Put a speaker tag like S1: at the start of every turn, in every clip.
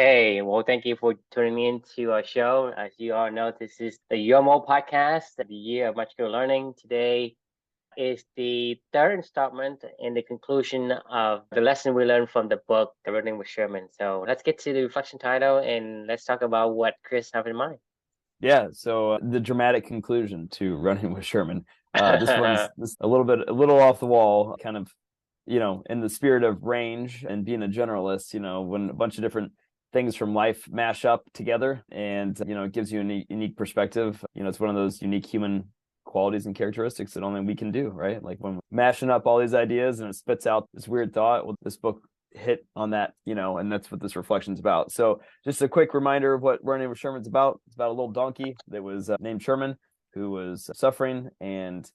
S1: Hey, well, thank you for tuning in to our show. As you all know, this is the YOML podcast, the Year of Magical Learning. Today is the third installment in the conclusion of the lesson we learned from the book, The Running with Sherman. So let's get to the reflection title and let's talk about what Chris have in mind.
S2: Yeah, so the dramatic conclusion to Running with Sherman. This one's a little off the wall, kind of, in the spirit of range and being a generalist, when a bunch of different things from life mash up together and, it gives you a unique perspective. It's one of those unique human qualities and characteristics that only we can do, right? Like when we're mashing up all these ideas and it spits out this weird thought, well, this book hit on that, and that's what this reflection's about. So just a quick reminder of what Running with Sherman's about. It's about a little donkey that was named Sherman, who was suffering and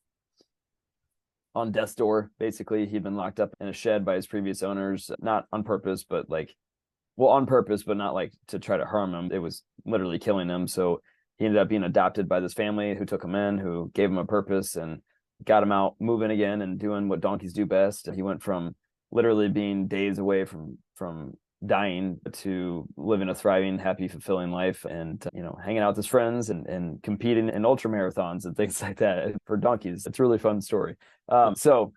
S2: on death's door. Basically, he'd been locked up in a shed by his previous owners, not on purpose, but on purpose, but not like to try to harm him. It was literally killing him. So he ended up being adopted by this family who took him in, who gave him a purpose and got him out moving again and doing what donkeys do best. He went from literally being days away from dying to living a thriving, happy, fulfilling life and hanging out with his friends and competing in ultra marathons and things like that for donkeys. It's a really fun story. So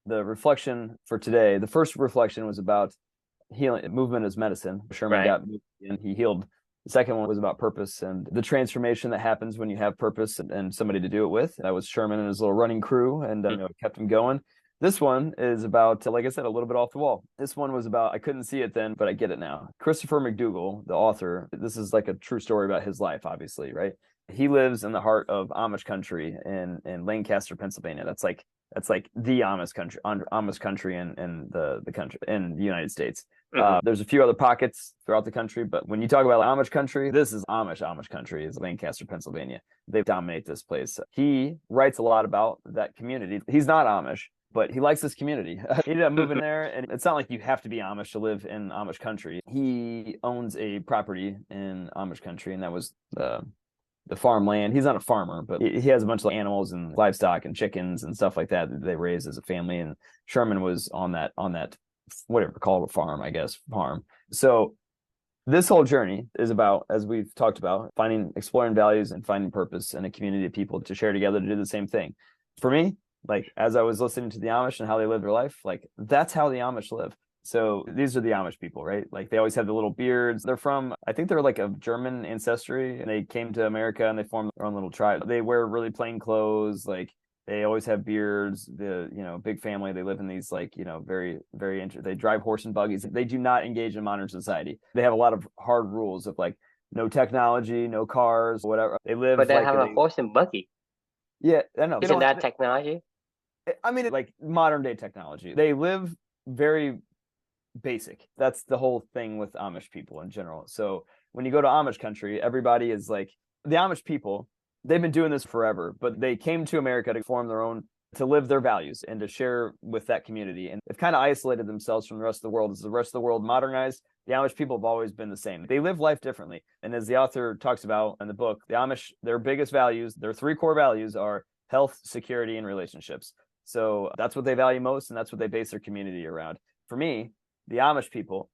S2: the reflection for today, the first reflection was about healing. Movement as medicine. Sherman got moved and he healed. The second one was about purpose and the transformation that happens when you have purpose and somebody to do it with. That was Sherman and his little running crew, and kept him going. This one is about, like I said, a little bit off the wall. This one was about, I couldn't see it then, but I get it now. Christopher McDougall, the author, this is like a true story about his life, obviously, right? He lives in the heart of Amish country in Lancaster, Pennsylvania. That's like the Amish country in the country in the United States. There's a few other pockets throughout the country, but when you talk about Amish country, this is Amish country is Lancaster, Pennsylvania. They dominate this place. He writes a lot about that community. He's not Amish, but he likes this community. He ended up moving there, and it's not like you have to be Amish to live in Amish country. He owns a property in Amish country, and that was the farmland. He's not a farmer, but he has a bunch of animals and livestock and chickens and stuff like that they raise as a family. And Sherman was on that whatever, call it a farm, I guess, farm. So this whole journey is about, as we've talked about, exploring values and finding purpose in a community of people to share together to do the same thing. For me, like as I was listening to the Amish and how they live their life, like that's how the Amish live. So these are the Amish people, right? Like they always have the little beards. I think they're like of German ancestry, and they came to America and they formed their own little tribe. They wear really plain clothes. Like they always have beards. Big family. They live in these very, very they drive horse and buggies. They do not engage in modern society. They have a lot of hard rules of like no technology, no cars, whatever. They live.
S1: But they have a horse and buggy.
S2: Yeah, I know.
S1: Isn't that technology?
S2: I mean, like modern day technology. They live very basic. That's the whole thing with Amish people in general. So when you go to Amish country, everybody is like the Amish people. They've been doing this forever, but they came to America to form their own, to live their values and to share with that community. And they've kind of isolated themselves from the rest of the world. As the rest of the world modernized, the Amish people have always been the same. They live life differently. And as the author talks about in the book, the Amish, their biggest values, their three core values are health, security, and relationships. So that's what they value most, and that's what they base their community around. For me, the Amish people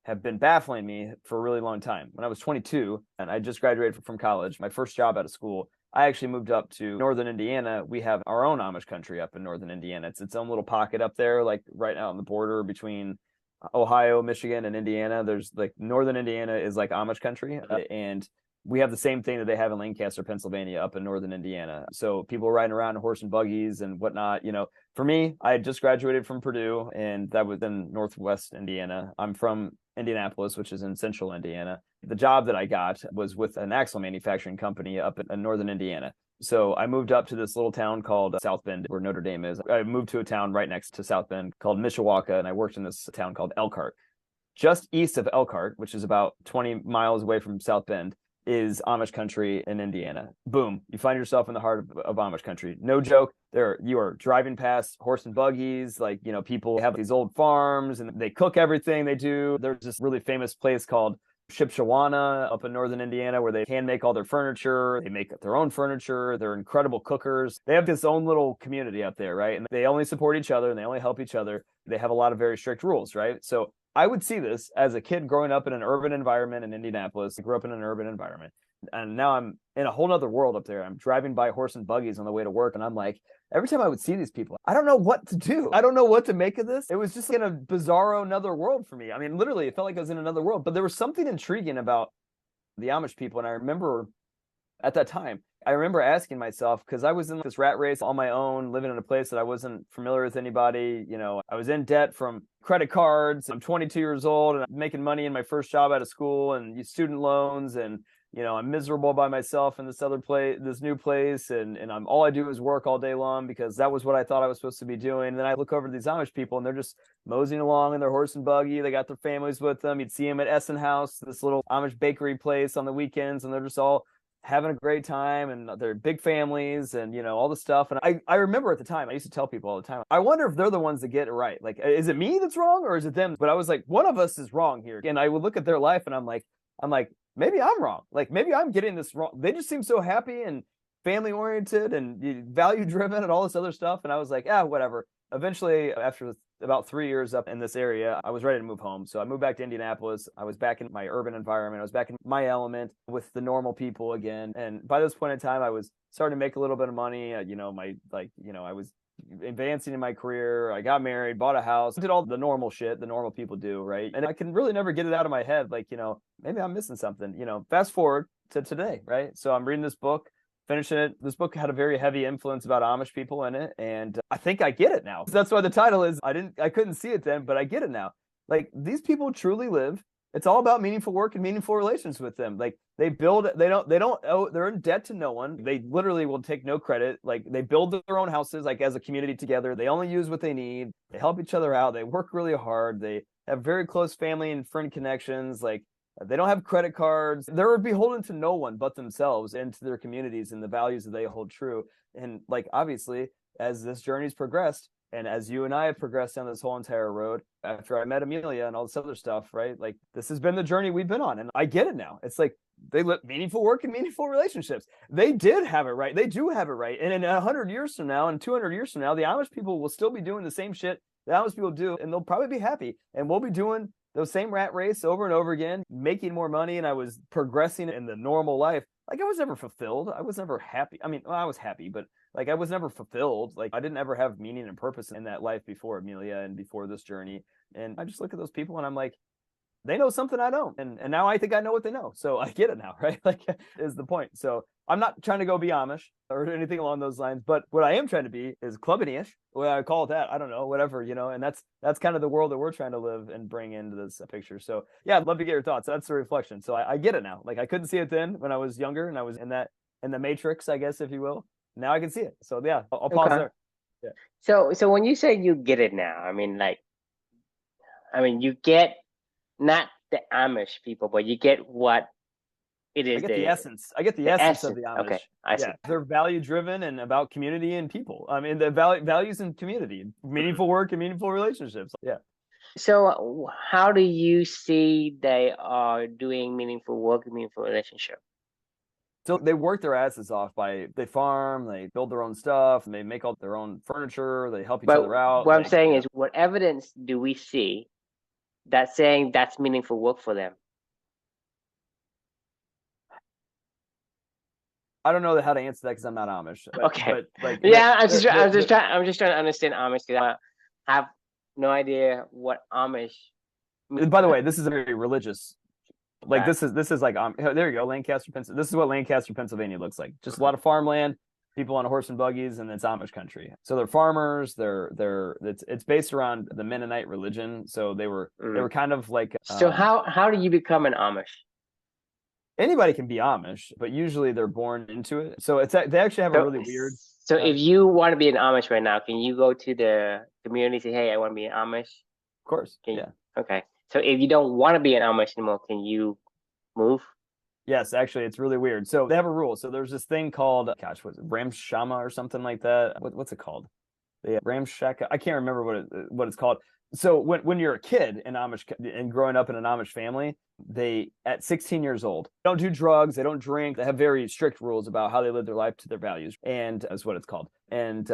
S2: have been baffling me for a really long time. When I was 22 and I just graduated from college, my first job out of school, I actually moved up to northern Indiana. We have our own Amish country up in northern Indiana. It's its own little pocket up there, like right out on the border between Ohio, Michigan, and Indiana. There's like northern Indiana is like Amish country, and we have the same thing that they have in Lancaster, Pennsylvania, up in northern Indiana. So people riding around in horse and buggies and whatnot. For me, I had just graduated from Purdue, and that was in northwest Indiana. I'm from Indianapolis, which is in central Indiana. The job that I got was with an axle manufacturing company up in northern Indiana. So I moved up to this little town called South Bend, where Notre Dame is. I moved to a town right next to South Bend called Mishawaka, and I worked in this town called Elkhart. Just east of Elkhart, which is about 20 miles away from South Bend, is Amish country in Indiana. Boom. You find yourself in the heart of Amish country. No joke. You are driving past horse and buggies. People have these old farms and they cook everything they do. There's this really famous place called Shipshawana up in northern Indiana where they can make all their furniture. They make their own furniture. They're incredible cookers. They have this own little community out there, right? And they only support each other and they only help each other. They have a lot of very strict rules, right? So I would see this as a kid growing up in an urban environment in Indianapolis. I grew up in an urban environment. And now I'm in a whole nother world up there. I'm driving by horse and buggies on the way to work. And I'm like, every time I would see these people, I don't know what to do. I don't know what to make of this. It was just in a bizarro another world for me. I mean, literally, it felt like I was in another world. But there was something intriguing about the Amish people. And I remember at that time, I remember asking myself, because I was in this rat race on my own, living in a place that I wasn't familiar with anybody. You know, I was in debt from credit cards. I'm 22 years old and I'm making money in my first job out of school and student loans. And, you know, I'm miserable by myself in this other place, this new place. And all I do is work all day long because that was what I thought I was supposed to be doing. And then I look over to these Amish people and they're just moseying along in their horse and buggy. They got their families with them. You'd see them at Essen House, this little Amish bakery place on the weekends. And they're just all having a great time and they're big families and, you know, all the stuff. And I remember at the time, I used to tell people all the time, I wonder if they're the ones that get it right. Like, is it me that's wrong or is it them? But I was like, one of us is wrong here. And I would look at their life and I'm like, maybe I'm wrong. Like, maybe I'm getting this wrong. They just seem so happy and family oriented and value driven and all this other stuff. And I was like, whatever. Eventually, after about 3 years up in this area, I was ready to move home. So I moved back to Indianapolis. I was back in my urban environment. I was back in my element with the normal people again. And by this point in time, I was starting to make a little bit of money. I was advancing in my career. I got married, bought a house, did all the normal shit the normal people do, right? And I can really never get it out of my head. Like, you know, maybe I'm missing something, you know, fast forward to today, right? So I'm reading this book, finishing it. This book had a very heavy influence about Amish people in it. And I think I get it now. That's why the title is, I couldn't see it then, but I get it now. Like, these people truly live. It's all about meaningful work and meaningful relations with them. Like, they don't owe, they're in debt to no one. They literally will take no credit. Like, they build their own houses, like as a community together. They only use what they need. They help each other out. They work really hard. They have very close family and friend connections. Like, they don't have credit cards. They're beholden to no one but themselves and to their communities and the values that they hold true. And like, obviously, as this journey's progressed, and as you and I have progressed down this whole entire road, after I met Amelia and all this other stuff, right? Like, this has been the journey we've been on. And I get it now. It's like, they live meaningful work and meaningful relationships. They did have it right. They do have it right. And in 100 years from now and 200 years from now, the Amish people will still be doing the same shit the Amish people do, and they'll probably be happy. And we'll be doing those same rat race over and over again, making more money. And I was progressing in the normal life. Like, I was never fulfilled. I was never happy. I mean, well, I was happy, but like, I was never fulfilled. Like, I didn't ever have meaning and purpose in that life before Amelia and before this journey. And I just look at those people and I'm like, they know something I don't. And now I think I know what they know. So I get it now, right? Like, is the point. So I'm not trying to go be Amish or anything along those lines. But what I am trying to be is clubbing-ish. What I call it that, I don't know, whatever, you know. And that's kind of the world that we're trying to live and bring into this picture. So yeah, I'd love to get your thoughts. That's the reflection. So I get it now. Like, I couldn't see it then when I was younger and I was in the matrix, I guess, if you will. Now I can see it. So yeah, I'll pause there. Yeah.
S1: So when you say you get it now, you get not the Amish people, but you get what it is.
S2: I get the essence. I get the essence of the Amish.
S1: Okay, I see.
S2: They're value driven and about community and people. I mean, the values in community, meaningful work and meaningful relationships. Yeah.
S1: So how do you see they are doing meaningful work and meaningful relationship?
S2: So they work their asses off they farm, they build their own stuff, and they make all their own furniture, they help each other out.
S1: What I'm saying is, what evidence do we see that's saying that's meaningful work for them?
S2: I don't know how to answer that because I'm not Amish.
S1: Okay. I'm just trying to understand Amish because I have no idea what Amish.
S2: By the way, this is a very religious. Like, this is like there you go, Lancaster, Pennsylvania. This is what Lancaster, Pennsylvania looks like. Just a lot of farmland, people on horse and buggies, and it's Amish country. So they're farmers. It's based around the Mennonite religion. So they were kind of like.
S1: So how do you become an Amish?
S2: Anybody can be Amish, but usually they're born into it. So they actually have a really weird.
S1: So if you want to be an Amish right now, can you go to the community and say, "Hey, I want to be an Amish"?
S2: Of course. Yeah.
S1: Okay. So if you don't want to be an Amish anymore, can you move?
S2: Yes, actually, it's really weird. So they have a rule. So there's this thing called, was it Ramshama or something like that? What's it called? The Ramshaka. I can't remember what it's called. So when you're a kid in Amish and growing up in an Amish family, they at 16 years old don't do drugs, they don't drink, they have very strict rules about how they live their life to their values, and that's what it's called. And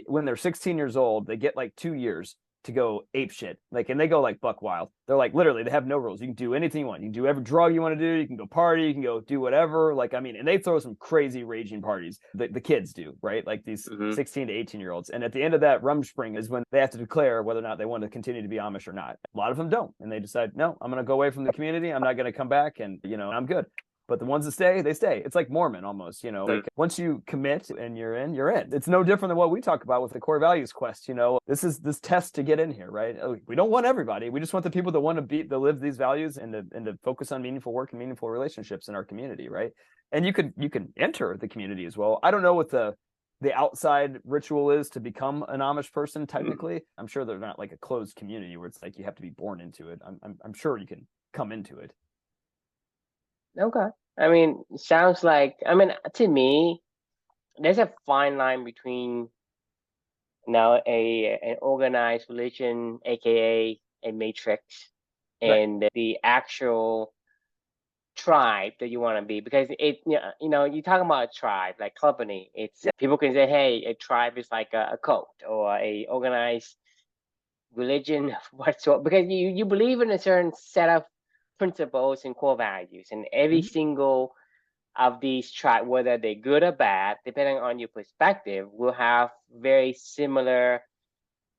S2: when they're 16 years old, they get like 2 years to go ape shit. Like, and they go like buck wild. They're like, literally, they have no rules. You can do anything you want. You can do every drug you want to do. You can go party. You can go do whatever. Like, I mean, and they throw some crazy raging parties. The kids do, right? Like these 16 to 18-year-olds. And at the end of that Rumspringa is when they have to declare whether or not they want to continue to be Amish or not. A lot of them don't. And they decide, no, I'm going to go away from the community. I'm not going to come back. And, I'm good. But the ones that stay, they stay. It's like Mormon almost, like once you commit and you're in, you're in. It's no different than what we talk about with the core values quest. This is this test to get in here, right? We don't want everybody. We just want the people that want to live these values and to focus on meaningful work and meaningful relationships in our community, right? And you can enter the community as well. I don't know what the outside ritual is to become an Amish person technically. I'm sure they're not like a closed community where it's like you have to be born into it. I'm sure you can come into it.
S1: Okay. I mean, sounds like, to me, there's a fine line between an organized religion, aka a matrix, and the actual tribe that you want to be. Because you're talking about a tribe, like company. It's people can say, hey, a tribe is like a cult or a organized religion, whatsoever, because you believe in a certain set of principles and core values, and every single of these tribes, whether they're good or bad, depending on your perspective, will have very similar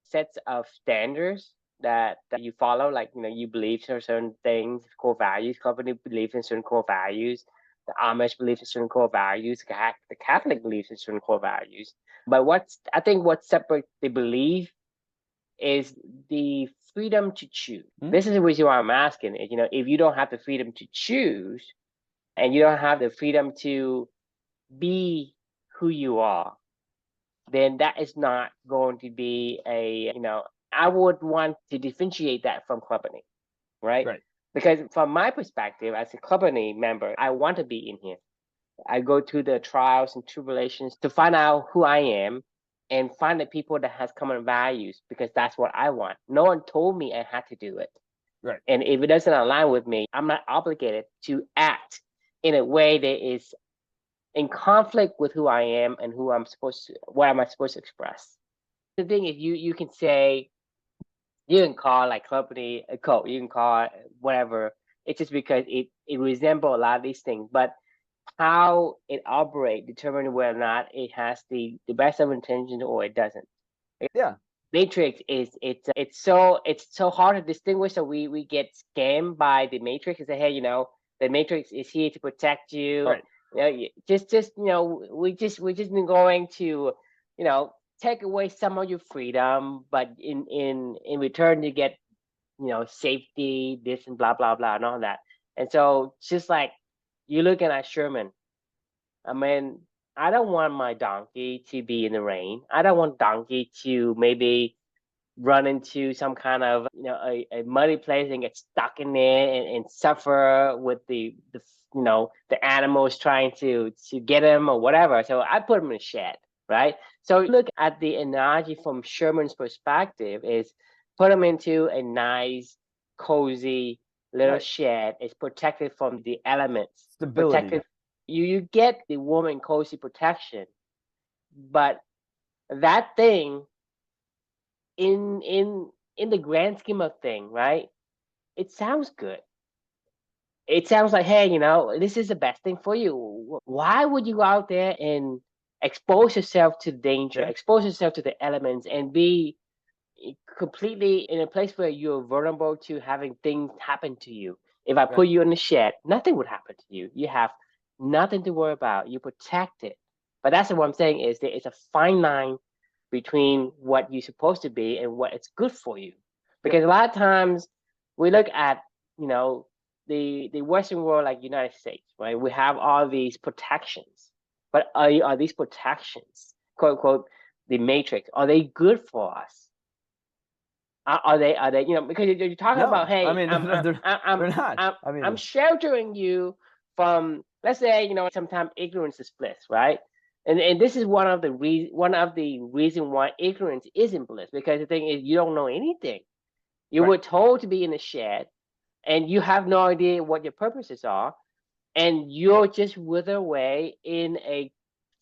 S1: sets of standards that you follow. Like, you believe in certain things, core values. Company believes in certain core values. The Amish believes in certain core values. The Catholic believes in certain core values. But what separates the belief is the freedom to choose. This is the reason why I'm asking is, if you don't have the freedom to choose and you don't have the freedom to be who you are, then that is not going to be I would want to differentiate that from company, right? Because from my perspective as a company member, I want to be in here. I go through the trials and tribulations to find out who I am and find the people that has common values, because that's what I want. No one told me I had to do it.
S2: Right.
S1: And if it doesn't align with me, I'm not obligated to act in a way that is in conflict with who I am and what am I supposed to express. The thing is, you can say, you can call like company a cult, you can call it whatever. It's just because it resembles a lot of these things, but how it operates determines whether or not it has the best of intentions or it doesn't.
S2: Yeah.
S1: Matrix it's so hard to distinguish, so we get scammed by the Matrix and say, hey, the Matrix is here to protect you.
S2: Right.
S1: We just been going to take away some of your freedom, but in return you get safety, this and blah blah blah and all that. And so just like you're looking at Sherman, I don't want my donkey to be in the rain. I don't want donkey to maybe run into some kind of a muddy place and get stuck in there and suffer with the animals trying to get him or whatever. So I put him in a shed, right? So look at the analogy from Sherman's perspective is put him into a nice, cozy little shed. It's protected from the elements.
S2: Stability.
S1: Protected. You get the warm and cozy protection, but that thing in the grand scheme of things, right? It sounds good. It sounds like, hey, this is the best thing for you. Why would you go out there and expose yourself to danger, expose yourself to the elements, and be completely in a place where you're vulnerable to having things happen to you? If I put you in the shed, nothing would happen to you. You have nothing to worry about. You're protected. But that's what I'm saying is there is a fine line between what you're supposed to be and what it's good for you. Because a lot of times we look at, the Western world, like United States, right? We have all these protections, but are these protections, quote unquote, the matrix, are they good for us? Are they, because you're talking about, hey,
S2: they're not.
S1: I'm sheltering you from, let's say, sometimes ignorance is bliss, right? And this is one of the reason why ignorance isn't bliss, because the thing is, you don't know anything. You were told to be in the shed, and you have no idea what your purposes are, and you're just withered away in a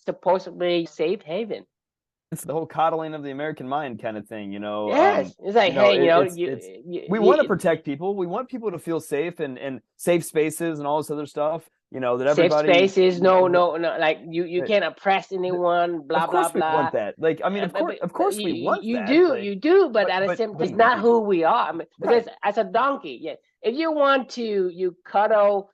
S1: supposedly safe haven.
S2: It's the whole coddling of the American mind kind of thing,
S1: Yes, it's like, hey,
S2: it's we want to protect people. We want people to feel safe and safe spaces and all this other stuff, that
S1: safe
S2: everybody
S1: spaces, no, like you can't oppress anyone,
S2: of
S1: blah blah
S2: course we
S1: blah.
S2: want that. Like, I mean, of course we want that,
S1: You do, but at the same, it's not who we are. I mean, because
S2: right.
S1: as a donkey, yeah, if you want to, you cuddle,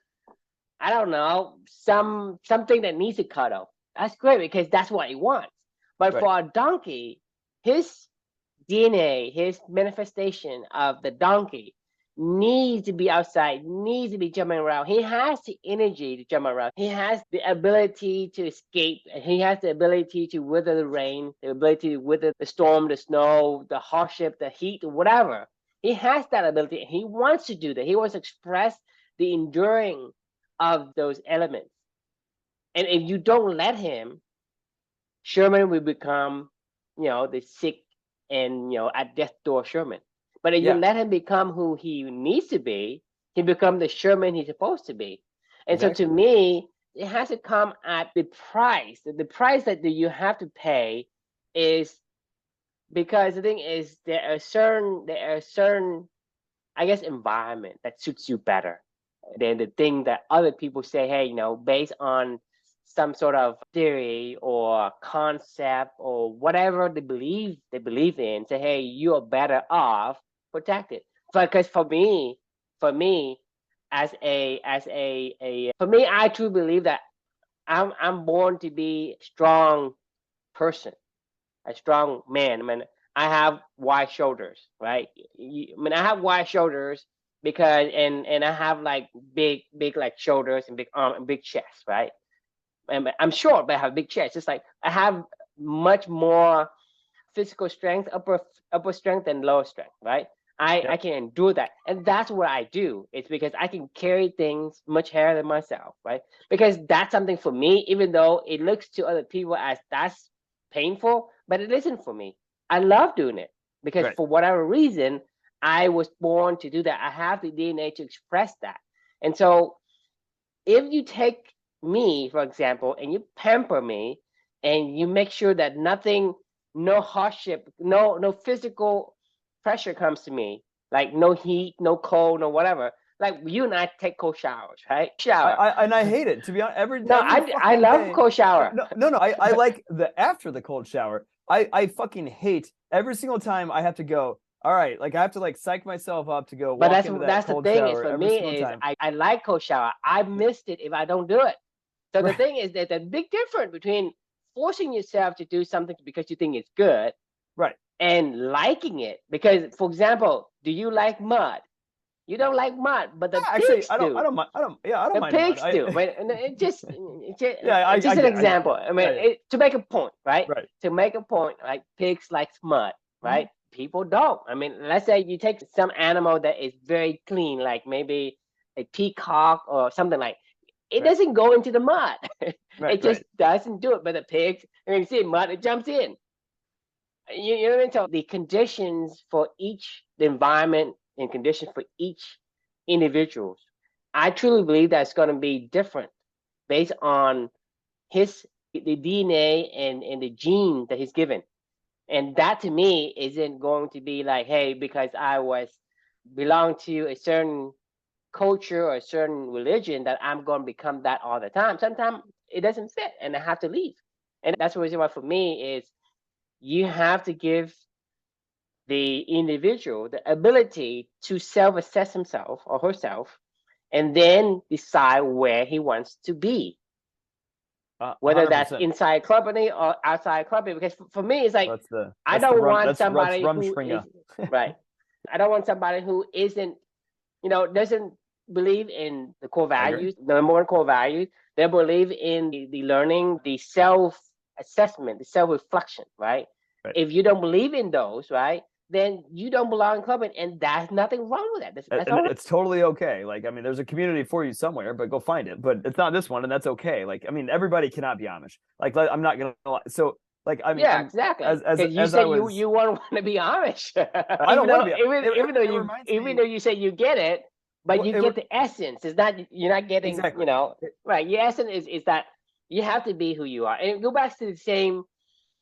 S1: I don't know, something that needs to cuddle. That's great because that's what he wants. But
S2: Right.
S1: for a donkey, his DNA, his manifestation of the donkey needs to be outside, needs to be jumping around. He has the energy to jump around. He has the ability to escape. And he has the ability to weather the rain, the ability to weather the storm, the snow, the hardship, the heat, whatever. He has that ability. And he wants to do that. He wants to express the enduring of those elements. And if you don't let him, Sherman will become, the sick and at death door Sherman. But if you let him become who he needs to be, he becomes the Sherman he's supposed to be. And so to me, it has to come at the price. The price that you have to pay is because the thing is there are certain I guess environment that suits you better than the thing that other people say, hey, based on some sort of theory or concept or whatever they believe in, say, hey, you are better off protected. Because for me, for me, I truly believe that I'm born to be a strong person, a strong man. I mean, I have wide shoulders, right? I have wide shoulders because and I have like big like shoulders and big arm and big chest, right? And I'm short, but I have big chest. It's like I have much more physical strength, upper strength and lower strength, right? I can do that. And that's what I do. It's because I can carry things much higher than myself, right? Because that's something for me, even though it looks to other people as that's painful, but it isn't for me. I love doing it because for whatever reason, I was born to do that. I have the DNA to express that. And so if you take me, for example, and you pamper me and you make sure that nothing, no hardship, no physical pressure comes to me, like no heat, no cold, no whatever. Like you and I take cold showers, right? Shower.
S2: And I hate it, to be honest. Every
S1: I love
S2: day.
S1: Cold shower.
S2: No. I like the after the cold shower. I fucking hate every single time I have to go. All right, like I have to like psych myself up to go
S1: but
S2: walk into that cold shower. But that's the thing is for me is
S1: I like cold shower. I missed it if I don't do it. So the thing is that the big difference between forcing yourself to do something because you think it's good,
S2: right, and
S1: liking it. Because, for example, do you like mud? You don't like mud, but the pigs do.
S2: I don't mind.
S1: The pigs do. It's just an example. I mean, to make a point, right?
S2: Right.
S1: To make a point, like pigs like mud, right? Mm-hmm. People don't. I mean, let's say you take some animal that is very clean, like maybe a peacock or something like. It doesn't go into the mud. It just doesn't do it. But the pigs, you see mud, it jumps in. You know what I mean? So the conditions for each, the environment and conditions for each individuals, I truly believe that's going to be different based on the DNA and the gene that he's given. And that to me isn't going to be like, hey, because I belong to a certain culture or a certain religion that I'm going to become that all the time. Sometimes it doesn't fit and I have to leave. And that's the reason why for me is you have to give the individual the ability to self-assess himself or herself and then decide where he wants to be. Whether 100%. That's inside company or outside company. Because for me, it's like, I don't want somebody who is, right. I don't want somebody who isn't, doesn't believe in the core values, the number one core values. They believe in the learning, the self-assessment, the self-reflection, right? If you don't believe in those, right, then you don't belong in club, and there's nothing wrong with that. That's all right.
S2: It's totally okay. Like, I mean, there's a community for you somewhere, but go find it. But it's not this one, and that's okay. Like, I mean, everybody cannot be Amish. Like, I'm not gonna lie. So, like, I mean,
S1: yeah, exactly. As you said, you want to be Amish. I don't want to be. Even though you say you get it, but you get the essence. It's not you're not getting. Right. Your essence is that you have to be who you are, and go back to the same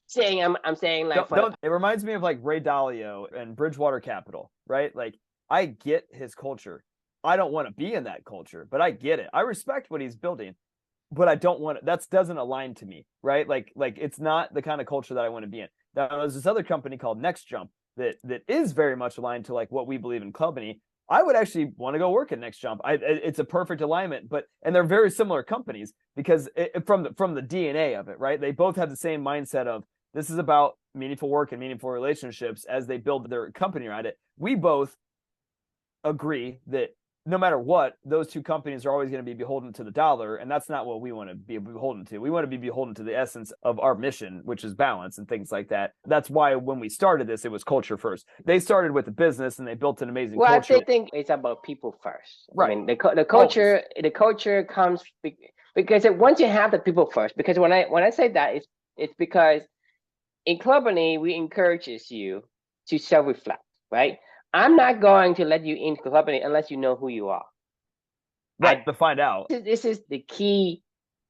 S1: saying I'm saying like
S2: it reminds me of like Ray Dalio and Bridgewater Capital, right? Like I get his culture. I don't want to be in that culture, but I get it. I respect what he's building, but I don't want it. That doesn't align to me, right? Like it's not the kind of culture that I want to be in. Now, there's this other company called Next Jump that is very much aligned to like what we believe in company. I would actually want to go work at Next Jump. It's a perfect alignment, and they're very similar companies because from the DNA of it, right? They both have the same mindset of this is about meaningful work and meaningful relationships as they build their company around it. We both agree that no matter what, those two companies are always going to be beholden to the dollar, and that's not what we want to be beholden to. We want to be beholden to the essence of our mission, which is balance and things like that. That's why when we started this, it was culture first. They started with the business and they built an amazing culture.
S1: I think it's about people first.
S2: Right.
S1: I mean, the culture comes because once you have the people first. Because when I say that, it's because in company we encourages you to self-reflect, right? I'm not going to let you into the company unless you know who you are.
S2: Right, to find out.
S1: This is the key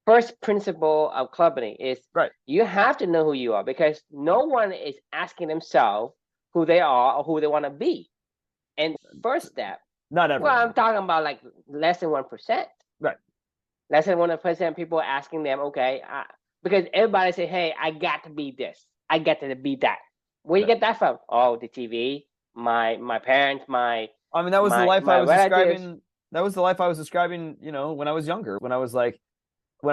S1: first principle of company is
S2: right.
S1: You have to know who you are because no one is asking themselves who they are or who they want to be. And first step,
S2: not everyone.
S1: Well, I'm talking about like less than 1%.
S2: Right.
S1: Less than 1% people are asking them, okay, because everybody say, hey, I got to be this. I got to be that. Where you get that from? Oh, the TV. My parents, I mean,
S2: that was the life I was describing. That was the life I was describing, when I was younger, when I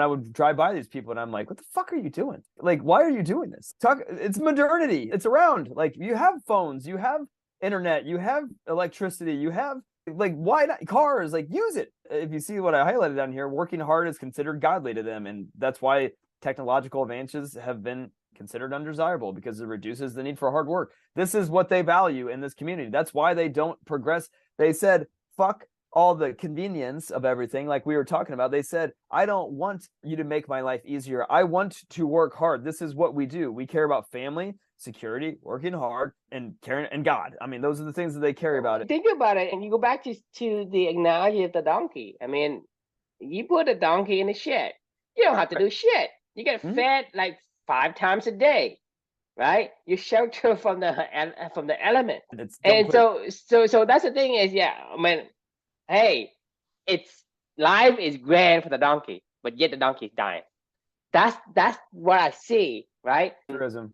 S2: would drive by these people and I'm like, what the fuck are you doing? Like, why are you doing this? It's modernity. It's around. Like, you have phones, you have internet, you have electricity, you have like, why not cars? Like, use it. If you see what I highlighted down here, working hard is considered godly to them. And that's why technological advances have been considered undesirable because it reduces the need for hard work. This is what they value in this community. That's why they don't progress. They said, fuck all the convenience of everything like we were talking about. They said, I don't want you to make my life easier. I want to work hard. This is what we do. We care about family, security, working hard, and caring, and God. I mean, those are the things that they care about.
S1: Think about it, and you go back to the analogy of the donkey. I mean, you put a donkey in a shed. You don't have to do shit. You get fed like 5 times a day, right? You shelter from the element. And so that's the thing is, yeah, I mean, hey, life is grand for the donkey, but yet the donkey is dying. That's what I see, right?
S2: Tourism.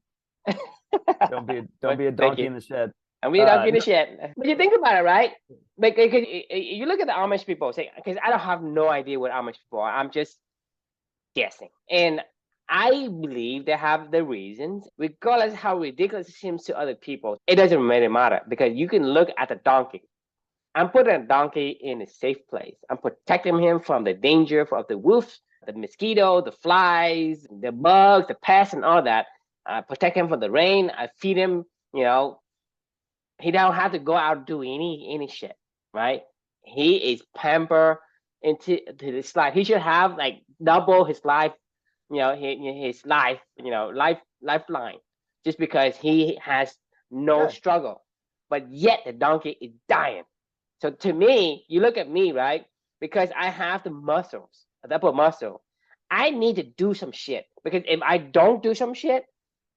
S2: Don't be a donkey in the shed.
S1: And we don't finish yet. But you think about it, right? Because you look at the Amish people, say, because I don't have no idea what Amish people are. I'm just guessing. And I believe they have the reasons, regardless how ridiculous it seems to other people. It doesn't really matter because you can look at the donkey. I'm putting a donkey in a safe place. I'm protecting him from the danger of the wolves, the mosquito, the flies, the bugs, the pests, and all that. I protect him from the rain. I feed him, he don't have to go out and do any shit, right? He is pampered into his life. He should have like double his life, his life, lifeline, just because he has no struggle. But yet the donkey is dying. So to me, you look at me, right? Because I have the muscles, the upper muscle. I need to do some shit because if I don't do some shit,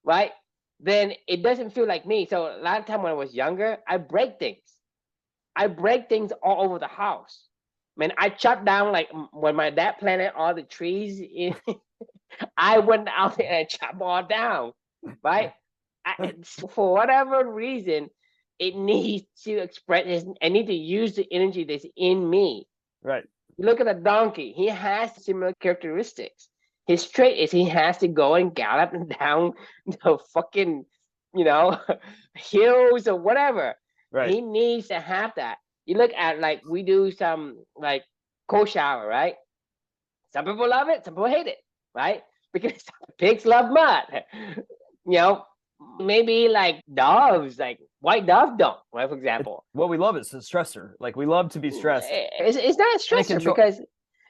S1: right, then it doesn't feel like me. So a lot of time when I was younger, I break things. I break things all over the house. Man, I chopped down, like when my dad planted all the trees, I went out there and chopped all down, right? For whatever reason, it needs to express, I need to use the energy that's in me.
S2: Right.
S1: Look at the donkey. He has similar characteristics. His trait is he has to go and gallop down the fucking, hills or whatever.
S2: Right.
S1: He needs to have that. You look at, like, we do some, like, cold shower, right? Some people love it. Some people hate it, right? Because pigs love mud. Maybe like doves, like white dove don't, right? For example.
S2: What we love is a stressor. Like, we love to be stressed.
S1: It's not a stressor because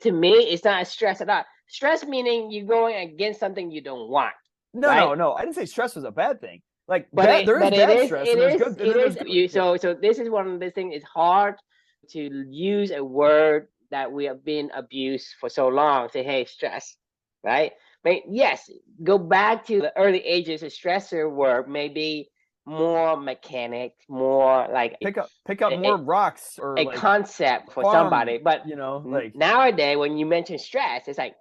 S1: to me, it's not a stress at all. Stress meaning you're going against something you don't want.
S2: No,
S1: right?
S2: no. I didn't say stress was a bad thing. Like,
S1: but
S2: there is bad stress.
S1: So this is one of the things. It's hard to use a word that we have been abused for so long. Say, hey, stress, right? Yes, go back to the early ages. A stressor were maybe more mechanic, more like
S2: pick up more rocks or
S1: a
S2: like
S1: concept for
S2: farm,
S1: somebody. But
S2: like
S1: nowadays, when you mention stress, it's like,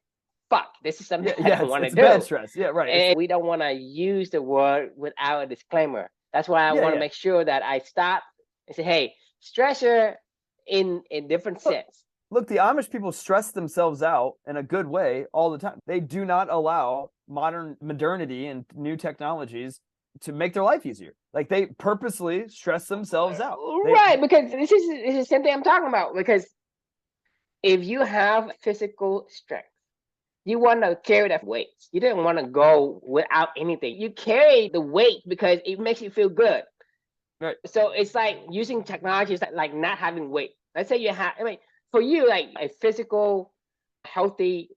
S1: fuck, this is something I don't want to
S2: it's
S1: do.
S2: bad stress. Yeah, right.
S1: And we don't want to use the word without a disclaimer. That's why I want to make sure that I stop and say, hey, stressor in different sense.
S2: Look, the Amish people stress themselves out in a good way all the time. They do not allow modernity and new technologies to make their life easier. Like they purposely stress themselves out.
S1: Right, because this is the same thing I'm talking about. Because if you have physical strength, you want to carry that weight. You didn't want to go without anything. You carry the weight because it makes you feel good.
S2: Right.
S1: So it's like using technology is like not having weight. Let's say you have, for you, like a physical, healthy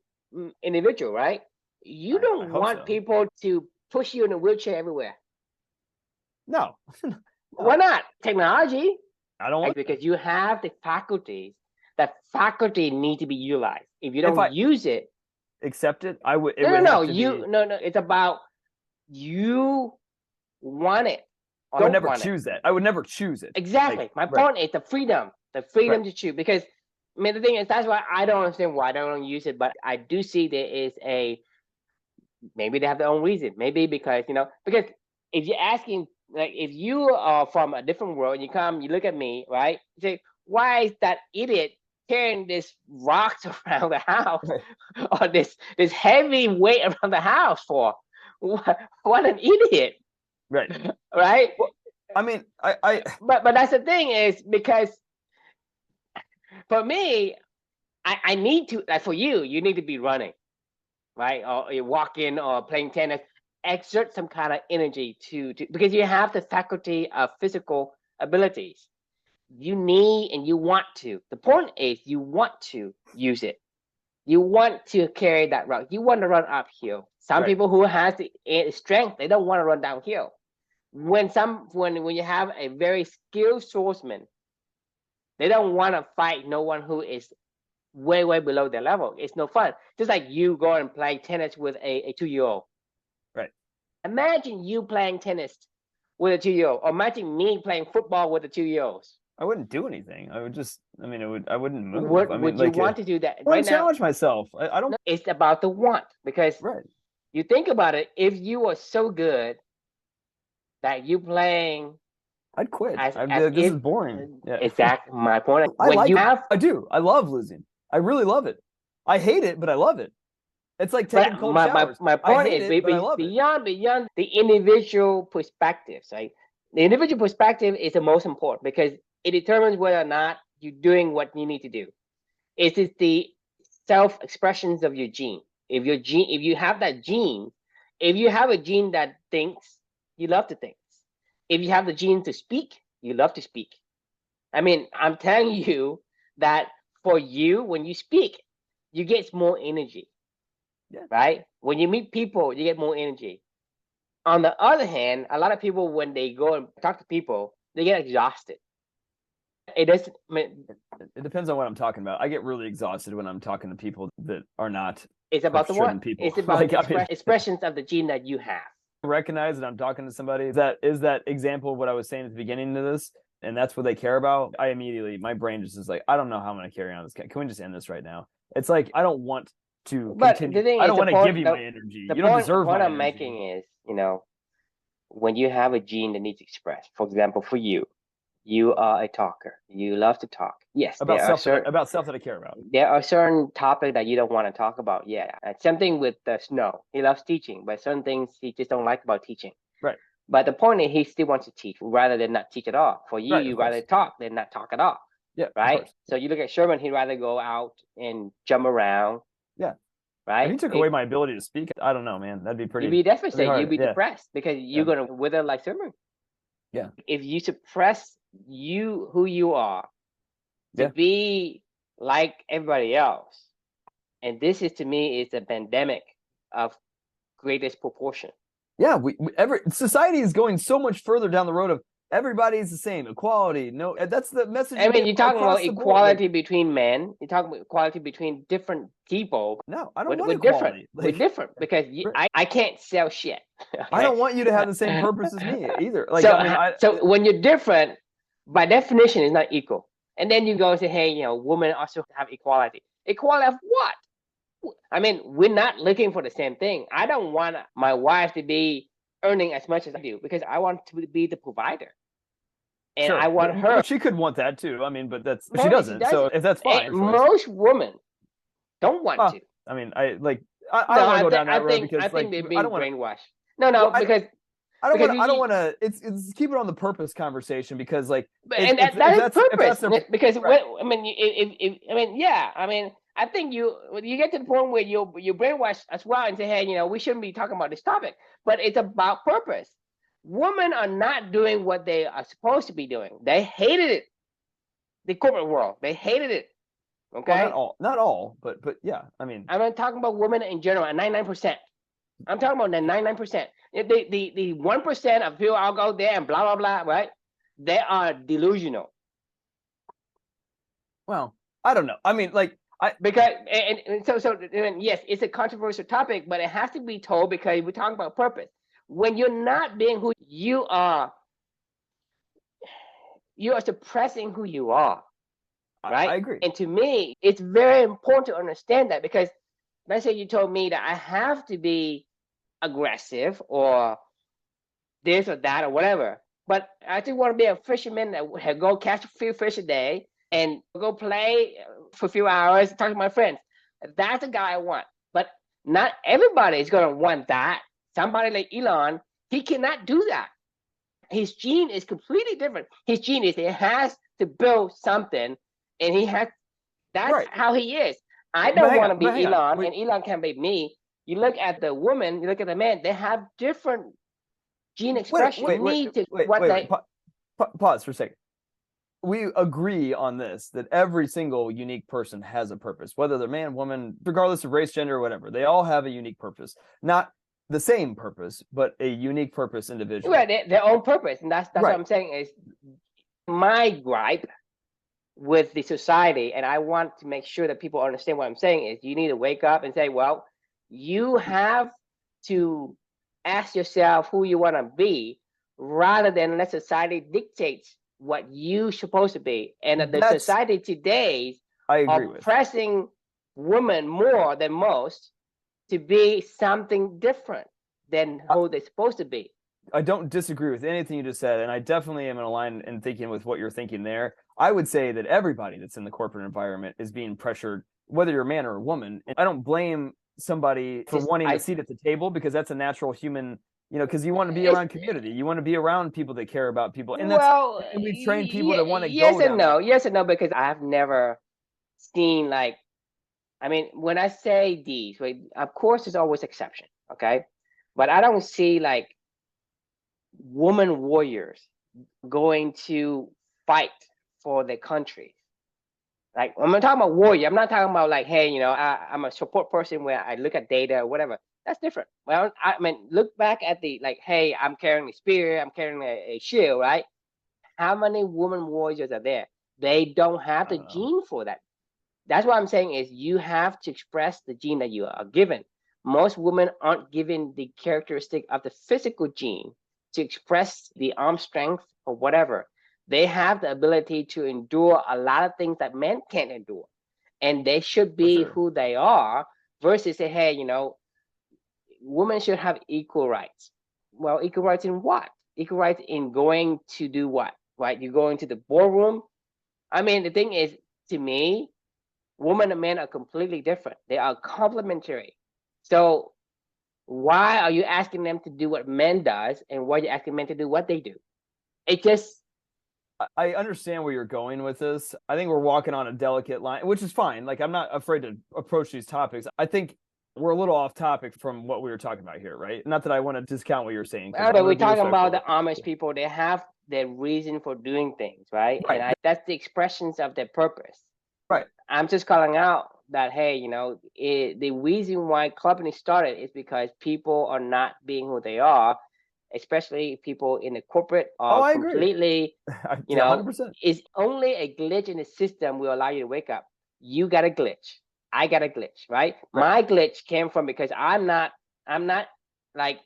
S1: individual, right? You don't want people to push you in a wheelchair everywhere.
S2: No.
S1: Why not? Technology.
S2: I don't want
S1: because you have the faculties. That faculty need to be utilized. If you don't use it,
S2: accept it. I would.
S1: No. It's about you want it.
S2: I would never choose that. I would never choose it.
S1: Exactly. My point is the freedom to choose. Because the thing is, that's why I don't understand why they don't use it. But I do see there is maybe they have their own reason. Maybe because because if you're asking, like, if you are from a different world and you look at me, right? You say, why is that idiot carrying this rocks around the house or this heavy weight around the house for? What an idiot.
S2: Right.
S1: Right.
S2: Well, I mean,
S1: but that's the thing is because for me, I need to, like, for you need to be running, right? Or you're walking or playing tennis, exert some kind of energy to because you have the faculty of physical abilities. You need and you want to. The point is you want to use it. You want to carry that rock. You want to run uphill. Some people who has the strength, they don't want to run downhill. When you have a very skilled swordsman, they don't want to fight no one who is way below their level. It's no fun. Just like you go and play tennis with a 2-year-old.
S2: Right.
S1: Imagine you playing tennis with a 2-year-old, or imagine me playing football with the 2-year-olds.
S2: I wouldn't do anything. I would just. I wouldn't move.
S1: Would you want to do that?
S2: I want to challenge myself. I don't.
S1: No, it's about the want, because you think about it. If you are so good that you playing,
S2: I'd quit. This is boring.
S1: Yeah. Exactly my point.
S2: I do. I love losing. I really love it. I hate it, but I love it. It's like taking cold showers.
S1: My point is beyond the individual perspectives, right? The individual perspective is the most important because it determines whether or not you're doing what you need to do. It is the self-expressions of your gene. If you have that gene, if you have a gene that thinks, you love to think. If you have the gene to speak, you love to speak. I'm telling you that for you, when you speak, you get more energy. Yeah. Right? When you meet people, you get more energy. On the other hand, a lot of people, when they go and talk to people, they get exhausted. It doesn't.
S2: It depends on what I'm talking about. I get really exhausted when I'm talking to people that are not.
S1: It's about the one. People. It's about expressions of the gene that you have.
S2: Recognize that I'm talking to somebody. Is that example of what I was saying at the beginning of this, and that's what they care about. I immediately, my brain just is like, I don't know how I'm going to carry on this. Can we just end this right now? It's like I don't want to continue. I don't want to give you my energy. You don't deserve my energy.
S1: The point I'm making is, when you have a gene that needs to express, for example, for you, you are a talker. You love to talk. Yes.
S2: About stuff that I care about.
S1: There are certain topics that you don't want to talk about. Yeah. Same thing with Snow. He loves teaching, but certain things he just don't like about teaching.
S2: Right.
S1: But the point is he still wants to teach rather than not teach at all. For you, you rather talk than not talk at all.
S2: Yeah.
S1: Right. So you look at Sherman, he'd rather go out and jump around.
S2: Yeah.
S1: Right.
S2: If he took away my ability to speak, I don't know, man. That'd be pretty.
S1: You'd be devastated. You'd be depressed because you're gonna wither like Sherman.
S2: Yeah.
S1: If you suppress who you are to be like everybody else, and this is, to me, is a pandemic of greatest proportion.
S2: Yeah, society is going so much further down the road of everybody's the same, equality. No, that's the message.
S1: I mean, you're talking about equality
S2: like,
S1: between men. You're talking about equality between different people.
S2: No, I don't want
S1: we're
S2: equality.
S1: Different. Like, we're different because I can't sell shit. Okay?
S2: I don't want you to have the same purpose as me either. Like,
S1: so, so when you're different, by definition, it's not equal. And then you go and say, hey, women also have equality. Equality of what? I mean, we're not looking for the same thing. I don't want my wife to be earning as much as I do because I want to be the provider. And
S2: sure,
S1: I want her.
S2: But she could want that too. I mean, but she doesn't. So if that's fine.
S1: Most women don't want to.
S2: I mean, I don't want to go down that road because
S1: I think they're being brainwashed.
S2: Because I don't want to. It's keep it on the purpose conversation because that is purpose.
S1: Because I think you get to the point where you brainwash as well and say, hey, we shouldn't be talking about this topic, but it's about purpose. Women are not doing what they are supposed to be doing. They hated it. The corporate world, they hated it. Okay,
S2: well, not all, but yeah. I mean,
S1: I'm not talking about women in general. 99%. I'm talking about the 99%. The 1% of people I'll go there and blah blah blah. Right? They are delusional.
S2: Well, I don't know. I mean,
S1: so yes, it's a controversial topic, but it has to be told because we're talking about purpose. When you're not being who you are suppressing who you are, right?
S2: I agree.
S1: And to me, it's very important to understand that because let's say you told me that I have to be aggressive or this or that or whatever, but I just want to be a fisherman that go catch a few fish a day and go play for a few hours, talk to my friends. That's the guy I want. But not everybody is going to want that. Somebody like Elon, he cannot do that. His gene is completely different. His gene is he has to build something, and that's right. How he is. I don't want to be Elon, and Elon can't be me. You look at the woman, you look at the man, they have different gene expression.
S2: Pause for a second. We agree on this, that every single unique person has a purpose, whether they're man, woman, regardless of race, gender, or whatever. They all have a unique purpose. Not the same purpose, but a unique purpose individually.
S1: Right, their own purpose. And that's right. What I'm saying is my gripe with the society, and I want to make sure that people understand what I'm saying, is you need to wake up and say, well, you have to ask yourself who you want to be rather than let society dictates what you're supposed to be. And the society today are pressing women more than most to be something different than who they're supposed to be.
S2: I don't disagree with anything you just said, and I definitely am in line in thinking with what you're thinking there. I would say that everybody that's in the corporate environment is being pressured, whether you're a man or a woman. And I don't blame somebody for wanting a seat at the table because that's a natural human, because you want to be around community. You want to be around people that care about people. And and we train people that want to go down.
S1: Yes and no, because I've never seen when I say these, right, of course, there's always exception, okay? But I don't see woman warriors going to fight for their country. Like when I'm talking about warrior, I'm not talking about hey, I'm a support person where I look at data or whatever. That's different. Well, look back at the hey, I'm carrying a spear, I'm carrying a shield, right? How many woman warriors are there? They don't have the gene for that. That's what I'm saying is you have to express the gene that you are given. Most women aren't given the characteristic of the physical gene to express the arm strength or whatever. They have the ability to endure a lot of things that men can't endure. And they should be who they are versus say, hey, women should have equal rights. Well, equal rights in what? Equal rights in going to do what? Right? You go into the boardroom. The thing is, to me, women and men are completely different. They are complementary. So why are you asking them to do what men does and why are you asking men to do what they do?
S2: I understand where you're going with this. I think we're walking on a delicate line, which is fine. I'm not afraid to approach these topics. I think we're a little off topic from what we were talking about here, right? Not that I want to discount what you're saying.
S1: We're talking about the Amish people. They have their reason for doing things, right? And that's the expressions of their purpose.
S2: Right.
S1: I'm just calling out that, hey, the reason why companies started is because people are not being who they are. especially people in the corporate,
S2: Oh,
S1: are
S2: I agree.
S1: completely, you
S2: Yeah,
S1: know,
S2: 100%.
S1: is only a glitch in the system will allow you to wake up. You got a glitch. I got a glitch, right?
S2: Right.
S1: My glitch came from because I'm not like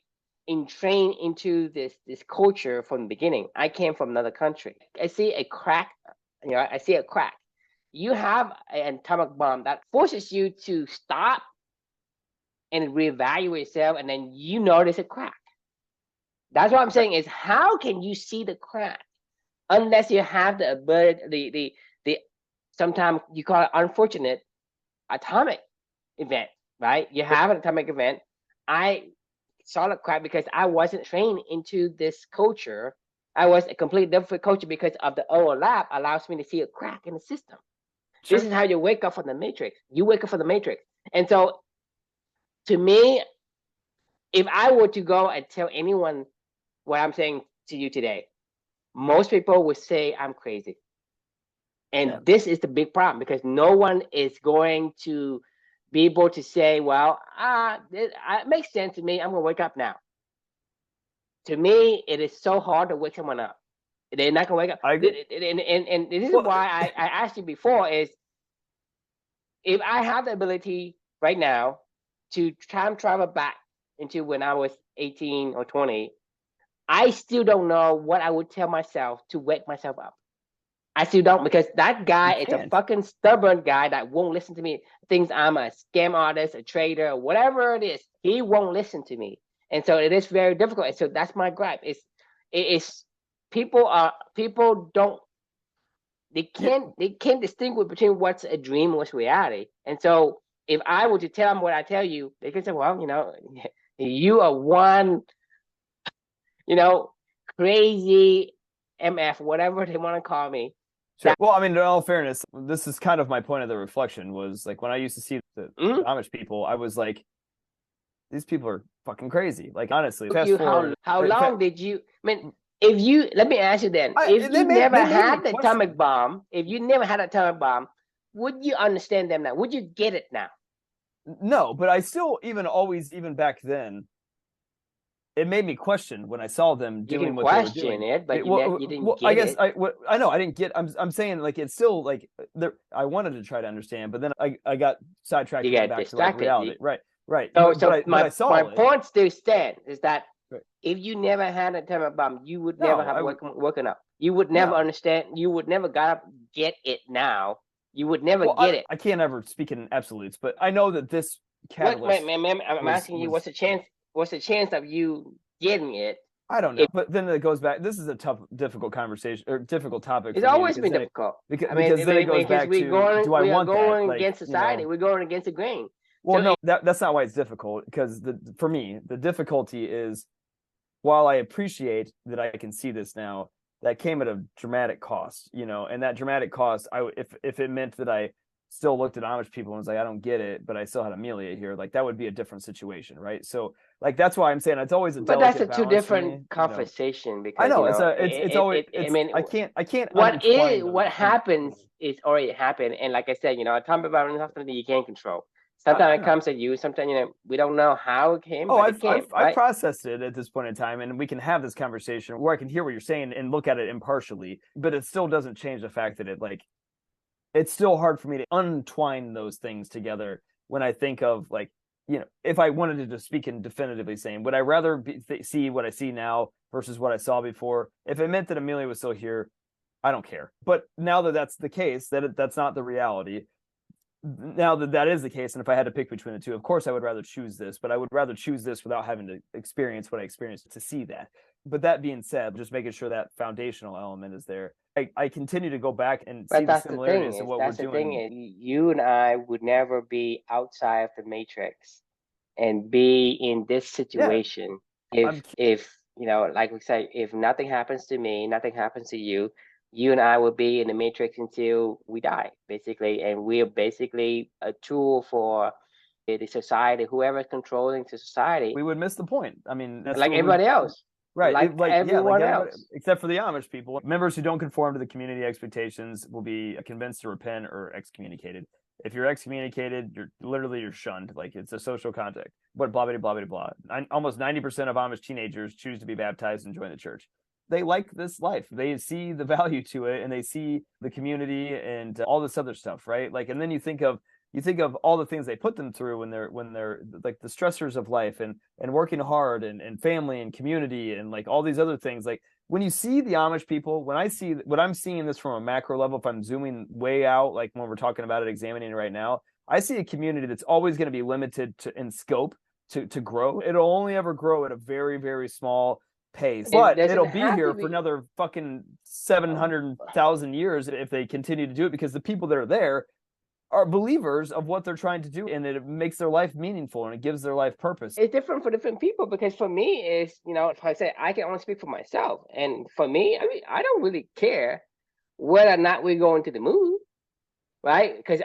S1: entrained into this culture from the beginning. I came from another country. I see a crack, I see a crack. You have an atomic bomb that forces you to stop and reevaluate yourself, and then you notice a crack. That's what I'm saying is, how can you see the crack unless you have the ability, the sometimes you call it unfortunate atomic event, right? You have an atomic event. I saw the crack because I wasn't trained into this culture. I was a completely different culture because of the overlap allows me to see a crack in the system.
S2: Sure.
S1: This is how you wake up from the matrix. You wake up from the matrix. And so to me, if I were to go and tell anyone what I'm saying to you today, most people would say I'm crazy. And
S2: Yeah.
S1: this is the big problem because no one is going to be able to say, well, it makes sense to me. I'm going to wake up now. To me, it is so hard to wake someone up. They're not going to wake up.
S2: I agree.
S1: And this is
S2: Well,
S1: why I asked you before is, if I have the ability right now to time travel back into when I was 18 or 20, I still don't know what I would tell myself to wake myself up. I still don't, because that guy is a fucking stubborn guy that won't listen to me. Thinks I'm a scam artist, a trader, whatever it is. He won't listen to me, and so it is very difficult. And so that's my gripe. It's people don't they can't distinguish between what's a dream and what's reality. And so if I were to tell them what I tell you, they can say, well, you are one, crazy MF, whatever they want to call me.
S2: Sure. Well, I mean, in all fairness, this is kind of my point of the reflection was like when I used to see the Amish people, I was like, these people are fucking crazy. Like, honestly, fast forward.
S1: How long did you, I mean, let me ask you then, if you never had the atomic bomb, would you understand them now? Would you get it now?
S2: No, but I still even back then, it made me question when I saw them doing what they were doing.
S1: You can question it, but you didn't get it.
S2: I know I didn't get. I'm saying like it's still like there. I wanted to try to understand, but then I got sidetracked.
S1: You got distracted.
S2: To like reality, right.
S1: So my point still stands is that if you never had a atomic bomb, you would never have woken up. You would never understand. You would never get it now. You would never get it.
S2: I can't ever speak in absolutes, but I know that this catalyst.
S1: I'm asking you, what's the chance? What's the chance of you getting it?
S2: I don't know, but then it goes back. This is a difficult conversation or difficult topic.
S1: It's always been difficult.
S2: Because then it goes back to, do I want that?
S1: We're going against society. We're going against the grain.
S2: Well, no, that's not why it's difficult. Because for me, the difficulty is, while I appreciate that I can see this now, that came at a dramatic cost, and that dramatic cost, if it meant that I still looked at Amish people and was like, I don't get it, but I still had Amelia here, like that would be a different situation, right? So like that's why I'm saying it's always a delicate balance.
S1: But that's a two different conversation, because
S2: I know it's always I mean I can't
S1: what happens is already happened, and like I said, atomic bomb is something that you can't control. Sometimes it comes at you. Sometimes we don't know how it came.
S2: I've processed it at this point in time, and we can have this conversation where I can hear what you're saying and look at it impartially. But it still doesn't change the fact that it's still hard for me to untwine those things together when I think of if I wanted to just speak in definitively saying, would I rather see what I see now versus what I saw before? If it meant that Amelia was still here, I don't care. But now that that's the case, that's not the reality. Now that is the case, and if I had to pick between the two, of course I would rather choose this, but I would rather choose this without having to experience what I experienced to see that. But that being said, just making sure that foundational element is there. I continue to go back and see the similarities of what we're doing. That's the thing
S1: is, you and I would never be outside of the matrix and be in this situation if like we say, if nothing happens to me, nothing happens to you. You and I will be in the matrix until we die, basically, and we're basically a tool for the society, whoever's controlling the society.
S2: We would miss the point. I mean, that's
S1: like everybody else.
S2: Right.
S1: Like everyone else.
S2: Except for the Amish people. Members who don't conform to the community expectations will be convinced to repent or excommunicated. If you're excommunicated, you're shunned. Like, it's a social contact. But blah blah blah blah blah. Almost 90% of Amish teenagers choose to be baptized and join the church. They like this life. They see the value to it, and they see the community and all this other stuff, right? Like, and then you think of all the things they put them through when they're like the stressors of life and working hard and family and community and like all these other things. Like, when you see the Amish people, when I'm seeing this from a macro level, if I'm zooming way out, like when we're talking about it, examining it right now, I see a community that's always going to be limited in scope to grow. It'll only ever grow at a very, very small pace, but it'll be here for another fucking 700,000 years if they continue to do it, because the people that are there are believers of what they're trying to do, and it makes their life meaningful and it gives their life purpose.
S1: It's different for different people, because for me, it's, if I say, I can only speak for myself, and for me, I mean, I don't really care whether or not we're going to the moon, right? Because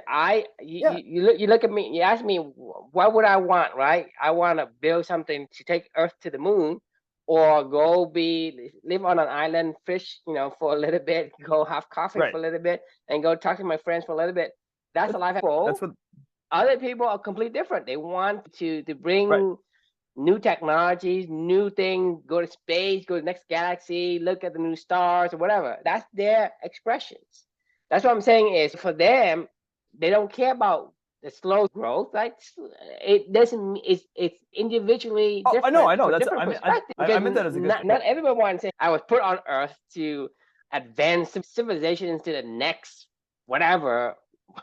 S1: you look at me, you ask me, what would I want, right? I want to build something to take Earth to the moon, or go live on an island, fish, for a little bit, go have coffee for a little bit, and go talk to my friends for a little bit. That's a life. That's what other people are completely different. They want to bring new technologies, new things, go to space, go to the next galaxy, look at the new stars or whatever. That's their expressions. That's what I'm saying is, for them, they don't care about the slow growth. Like, it doesn't. It's individually different.
S2: I know. That's
S1: different perspective.
S2: I meant that as a good
S1: not everyone wants to say, I was put on Earth to advance civilization to the next whatever.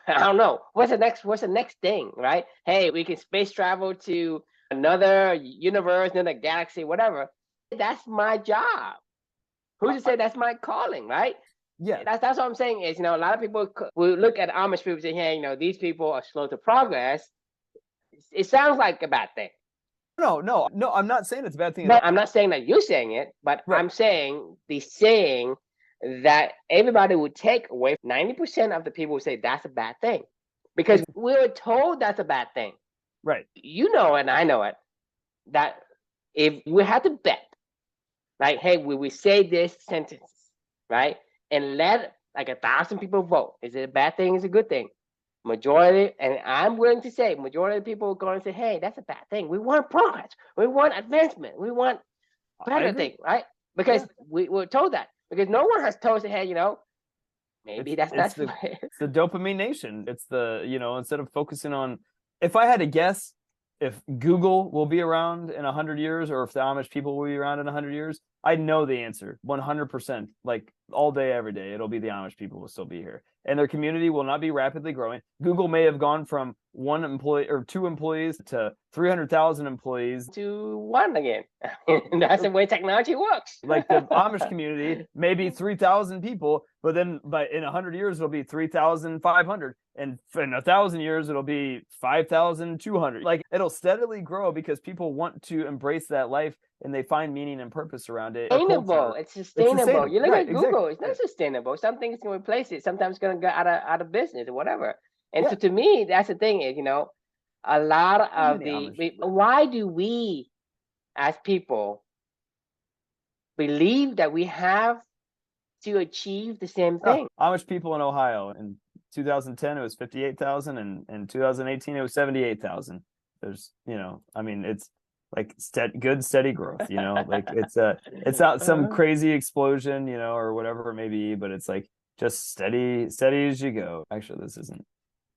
S1: I don't know. What's the next thing, right? Hey, we can space travel to another universe, another galaxy, whatever. That's my job. Who's to say that's my calling, right?
S2: Yeah.
S1: That's what I'm saying is, a lot of people will look at Amish people and say, hey, these people are slow to progress. It sounds like a bad thing.
S2: No, I'm not saying it's a bad thing.
S1: No, I'm not saying that you're saying it, but I'm saying the saying that everybody would take away. 90% of the people would say that's a bad thing, because we were told that's a bad thing.
S2: Right.
S1: You know it, and I know it, that if we had to bet, like, hey, we say this sentence, right, and let like 1,000 people vote, is it a bad thing? Is it a good thing? Majority, and I'm willing to say, majority of the people are going to say, hey, that's a bad thing. We want progress. We want advancement. We want better thing, right? Because we were told that. Because no one has told us, hey, maybe that's not
S2: it's the dopamine nation. It's the, instead of focusing on, if I had to guess if Google will be around in 100 years or if the Amish people will be around in 100 years, I know the answer 100%. Like, all day, every day, it'll be the Amish people will still be here, and their community will not be rapidly growing. Google may have gone from 1 employee or 2 employees to 300,000 employees
S1: to 1 again. That's the way technology works.
S2: Like, the Amish community, maybe 3,000 people, but then in 100 years it'll be 3,500, and in 1,000 years it'll be 5,200. Like, it'll steadily grow because people want to embrace that life and they find meaning and purpose around it.
S1: Sustainable. It's sustainable. You look at Google, it's not sustainable. Something is going to replace it. Sometimes it's going to go out of business or whatever. And so to me, that's the thing is, a lot of why do we as people believe that we have to achieve the same thing?
S2: Amish people in Ohio in 2010 it was 58,000, and in 2018 it was 78,000. There's, it's like good steady growth, like it's not some crazy explosion, or whatever it may be, but it's like just steady as you go. Actually, this isn't.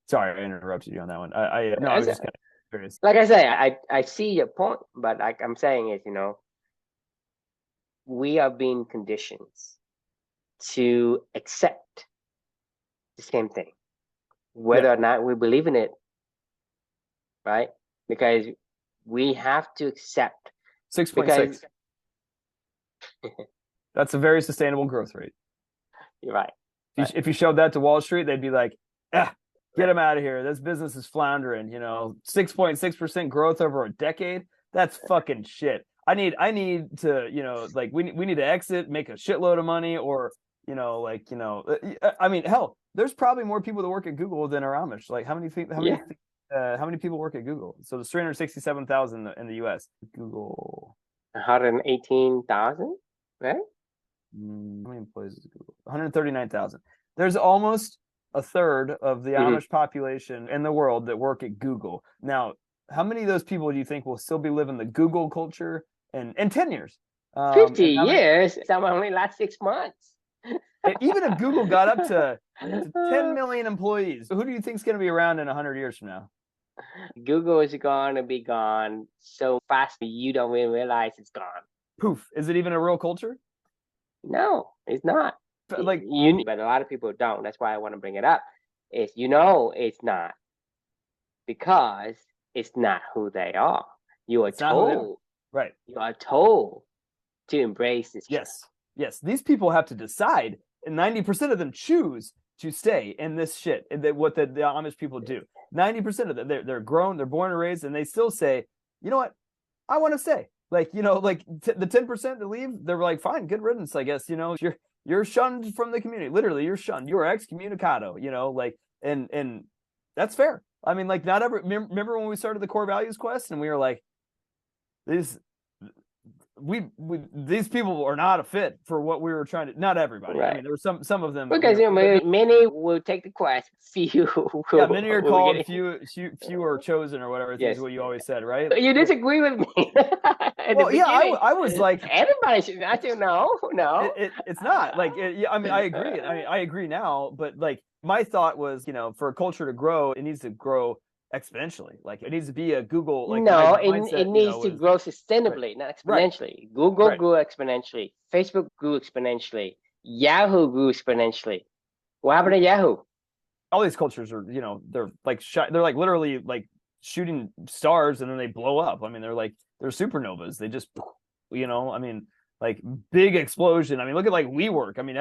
S2: Sorry, I interrupted you on that one. I was just kind of curious.
S1: Like I say, I see your point, but like I'm saying is, we are being conditioned to accept the same thing, whether or not we believe in it, right? Because we have to accept
S2: 6.6. That's a very sustainable growth rate.
S1: You're right.
S2: If you showed that to Wall Street, they'd be like, get them out of here. This business is floundering. 6.6% growth over a decade. That's fucking shit. I need to, like, we need to exit, make a shitload of money, or, I mean, hell, there's probably more people that work at Google than are Amish. Like, how many people work at Google? So there's 367,000 in the U.S. Google.
S1: 118,000, right?
S2: How many employees is Google? 139,000. There's almost a third of the Amish population in the world that work at Google. Now, how many of those people do you think will still be living the Google culture in 10 years?
S1: 50 years? Some only last 6 months.
S2: Even if Google got up to 10 million employees, who do you think is going to be around in 100 years from now?
S1: Google is going to be gone so fast you don't even realize it's gone.
S2: Poof. Is it even a real culture?
S1: No, it's not. But a lot of people don't. That's why I want to bring it up. It's it's not, because it's not who they are. You are told,
S2: right?
S1: You are told to embrace this.
S2: Yes. These people have to decide, and 90% of them choose to stay in this shit. And what the Amish people do. 90% of them, they're grown, they're born and raised, and they still say, you know what, I want to stay. Like, the 10% that leave, they're like, fine, good riddance, I guess. You're shunned from the community. Literally, you're shunned. You're excommunicado. And that's fair. I mean, like, not ever. Remember when we started the core values quest, and we were like, these people are not a fit for what we were trying to. Not everybody. Right. I mean, there were some of them,
S1: because many will take the quest. Few.
S2: Many are called. Few are chosen, or whatever. Yes. Is what you always said, right?
S1: You disagree with me.
S2: Well, yeah, I was like,
S1: everybody should. I said no.
S2: It's not like. I mean, I agree. I agree now, but like my thought was, for a culture to grow, it needs to grow exponentially. Like, it needs to be a Google. Like,
S1: no, it needs to grow sustainably, not exponentially. Right. Google grew exponentially. Facebook grew exponentially. Yahoo grew exponentially. What happened to Yahoo?
S2: All these cultures are, they're like they're like literally like shooting stars and then they blow up. I mean, they're supernovas. They just, I mean, like big explosion. I mean, look at like WeWork. I mean,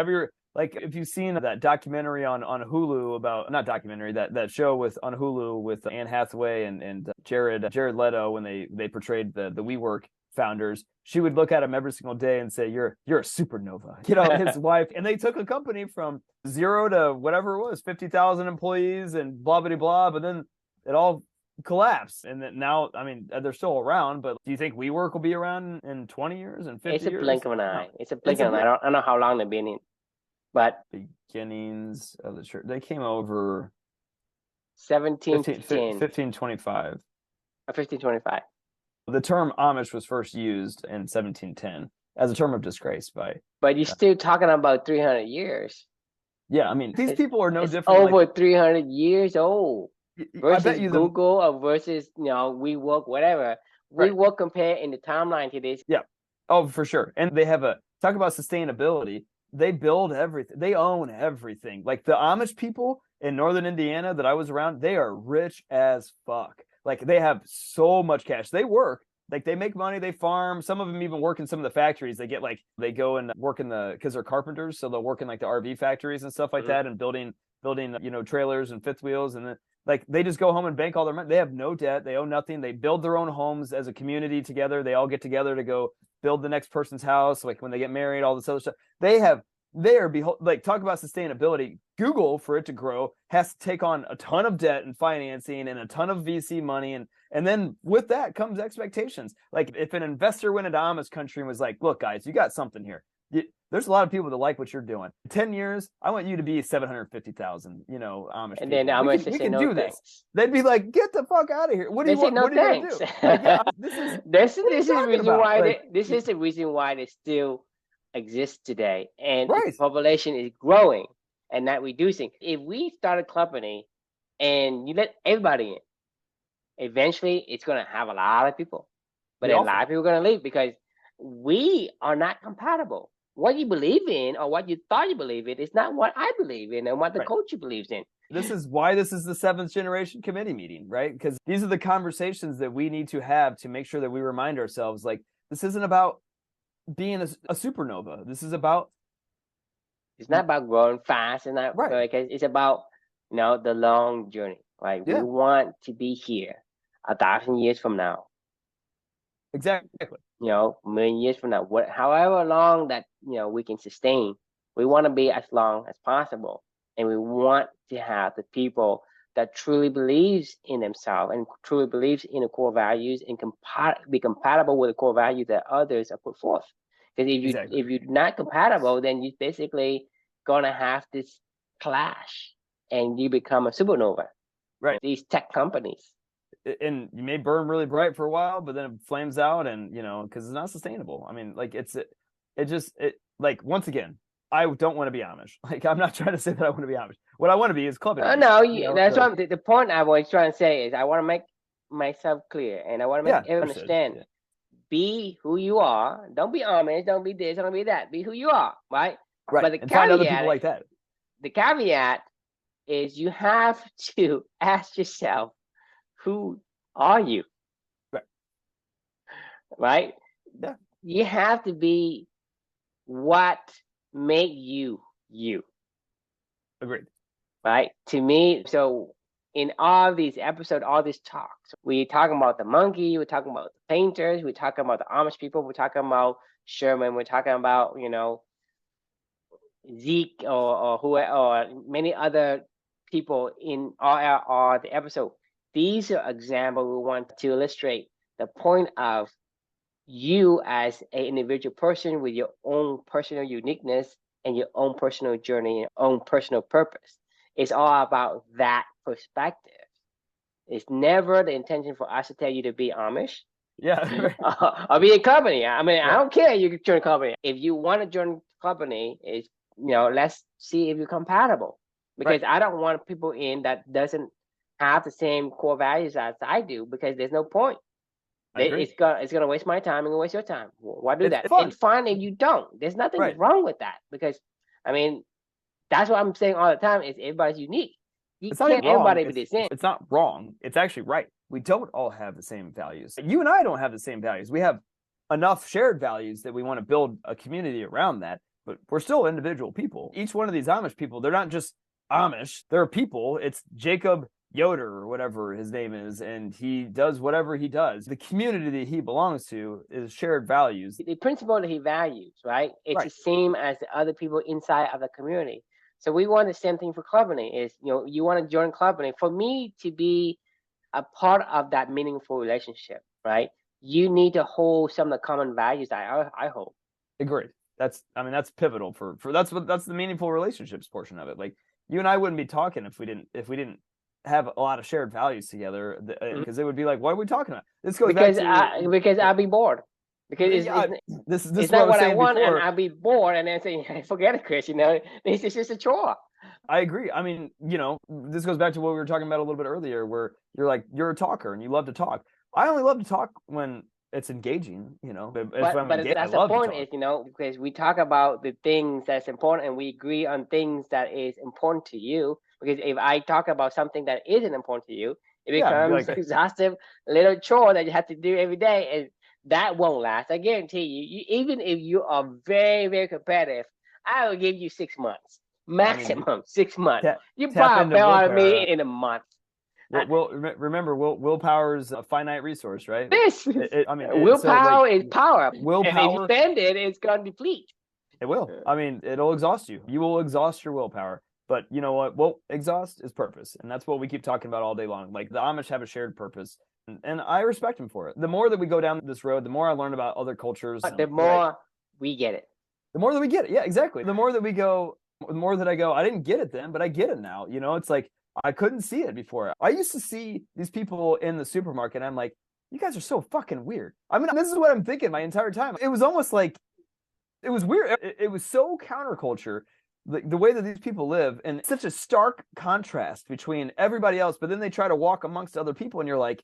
S2: if you've seen that documentary on Hulu about, not documentary, that show on Hulu with Anne Hathaway and Jared Leto, when they portrayed the WeWork founders, she would look at him every single day and say, you're a supernova, his wife. And they took a company from 0 to whatever it was, 50,000 employees and blah, blah, blah. But then it all collapsed. And then now, I mean, they're still around, but do you think WeWork will be around in 20 years and 50 years?
S1: It's a blink of an eye. It's a blink of an eye. I don't know how long they've been in. But
S2: beginnings of the church, they came over
S1: 1525.
S2: 1525. The term Amish was first used in 1710 as a term of disgrace
S1: But you're still talking about 300 years.
S2: Yeah, I mean, these people are no different.
S1: Over 300 years old. Versus Google or versus WeWork, whatever. Right. WeWork compare in the timeline to this.
S2: Yeah. Oh, for sure. And they have talk about sustainability. They build everything. They own everything. Like the Amish people in northern Indiana that I was around, they are rich as fuck. Like they have so much cash. They work. Like they make money, they farm. Some of them even work in some of the factories. They go and work because they're carpenters. So they'll work in like the RV factories and stuff like that, and building, trailers and fifth wheels. And then like they just go home and bank all their money. They have no debt. They owe nothing. They build their own homes as a community together. They all get together to go build the next person's house. Like when they get married, all this other stuff. Talk about sustainability. Google, for it to grow, has to take on a ton of debt and financing and a ton of VC money. And then with that comes expectations. Like if an investor went into Amish country and was like, look, guys, you got something here. There's a lot of people that like what you're doing. 10 years, I want you to be 750,000, Amish.
S1: And then Amish we can do
S2: this. They'd be like, get the fuck out of here. What do you want?
S1: No,
S2: what are you going to do? Like,
S1: this is the reason why this is the reason why they still exist today, and the population is growing and not reducing. If we start a company and you let everybody in, eventually it's going to have a lot of people, but a lot of people are going to leave because we are not compatible. What you believe in or what you thought you believe in is not what I believe in and what the culture believes in.
S2: This is why this is the 7th generation committee meeting, right? Because these are the conversations that we need to have to make sure that we remind ourselves, like, this isn't about being a supernova. This is about.
S1: It's not about growing fast, and not because it's about the long journey. Like we want to be here 1,000 years from now.
S2: Exactly.
S1: A million years from now, however long that we can sustain, we want to be as long as possible, and we want to have the people that truly believes in themselves and truly believes in the core values and be compatible with the core values that others are put forth. Because if you're not compatible, then you're basically gonna have this clash and you become a supernova.
S2: Right.
S1: These tech companies.
S2: And you may burn really bright for a while, but then it flames out, and because it's not sustainable. I mean, like like, once again, I don't want to be Amish. Like, I'm not trying to say that I want to be Amish. What I want to be is clubbing.
S1: No, that's what the point I was trying to say is I want to make myself clear, and I want to make everyone understand. Yeah. Be who you are. Don't be Amish. Don't be this. Don't be that. Be who you are. Right.
S2: Right.
S1: But the
S2: and find other people like that.
S1: The caveat is you have to ask yourself, who are you?
S2: Right.
S1: Right?
S2: Yeah.
S1: You have to be what make you you.
S2: Agreed.
S1: Right? To me, so in all these episodes, all these talks, we're talking about the monkey, we're talking about the painters, we're talking about the Amish people, we're talking about Sherman, we're talking about, Zeke or many other people in all the episode. These are examples we want to illustrate the point of you as an individual person with your own personal uniqueness and your own personal journey, your own personal purpose. It's all about that perspective. It's never the intention for us to tell you to be Amish.
S2: Yeah.
S1: Or be a company. I mean, I don't care. You can join a company. If you want to join a company, it's let's see if you're compatible. Because I don't want people in that doesn't have the same core values as I do, because there's no point. It's gonna waste my time and waste your time. Why do that? It's fine if you don't. There's nothing wrong with that, because I mean, that's what I'm saying all the time is everybody's unique. You can't everybody be the same.
S2: It's not wrong. It's actually right. We don't all have the same values. You and I don't have the same values. We have enough shared values that we want to build a community around that, but we're still individual people. Each one of these Amish people, they're not just Amish. They're people. It's Jacob Yoder or whatever his name is, and he does whatever he does. The community that he belongs to is shared values.
S1: The principle that he values, right? It's the same as the other people inside of the community. So we want the same thing for Clubbing. Is you want to join Clubbing. For me to be a part of that meaningful relationship, right? You need to hold some of the common values that I hold.
S2: Agreed. That's pivotal for that's the meaningful relationships portion of it. Like, you and I wouldn't be talking if we didn't have a lot of shared values together, because it would be like, what are we talking about? This goes
S1: because I'd be bored. Because
S2: this
S1: it's not what I want, before. And I'll be bored, and then say, forget it, Chris. This is just a chore.
S2: I agree. I mean, this goes back to what we were talking about a little bit earlier, where you're a talker and you love to talk. I only love to talk when it's engaging, But
S1: that's the point is, because we talk about the things that's important and we agree on things that is important to you. Because if I talk about something that isn't important to you, it becomes exhaustive little chore that you have to do every day, and that won't last. I guarantee you, even if you are very, very competitive, I will give you 6 months, maximum 6 months. You probably bail on me in a month.
S2: Remember, willpower's a finite resource, right?
S1: Willpower is power.
S2: Willpower,
S1: and if you spend it, it's going to deplete.
S2: It will. I mean, it'll exhaust you. You will exhaust your willpower. But you know what? Well, exhaust is purpose. And that's what we keep talking about all day long. Like, the Amish have a shared purpose. And I respect them for it. The more that we go down this road, the more I learn about other cultures.
S1: The more we get it.
S2: The more that we get it. Yeah, exactly. The more that we go, the more that I go, I didn't get it then, but I get it now. It's like, I couldn't see it before. I used to see these people in the supermarket, and I'm like, you guys are so fucking weird. I mean, this is what I'm thinking my entire time. It was almost like, it was weird. It was so counterculture. The way that these people live, and such a stark contrast between everybody else, but then they try to walk amongst other people, and you're like,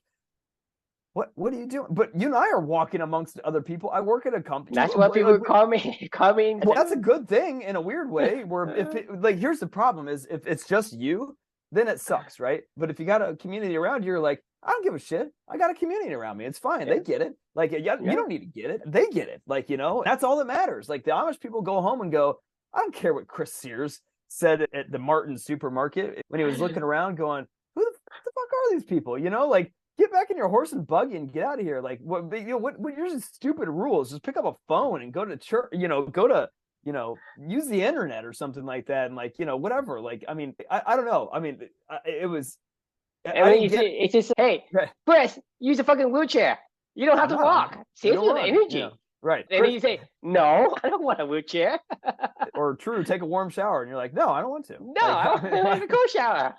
S2: what are you doing? But you and I are walking amongst other people. I work at a company.
S1: That's what people call me.
S2: Well, that's a good thing in a weird way, where here's the problem is, if it's just you, then it sucks, right? But if you got a community around you, you're like, I don't give a shit. I got a community around me. It's fine. Yeah. They get it. Like, you don't need to get it. They get it. Like, that's all that matters. Like, the Amish people go home and go, I don't care what Chris Sears said at the Martin supermarket when he was looking around going, who the fuck are these people? Like, get back in your horse and buggy and get out of here. Like, what you're just stupid rules. Just pick up a phone and go to church, use the internet or something like that. And like, whatever. Like, I mean, I don't know. I mean, it was.
S1: It's just, hey, Chris, use a fucking wheelchair. You don't have to walk. See, it's the energy.
S2: Right.
S1: And then you say, no, I don't want a wheelchair.
S2: Or true, take a warm shower. And you're like, no, I don't want to.
S1: No, I want a cold shower.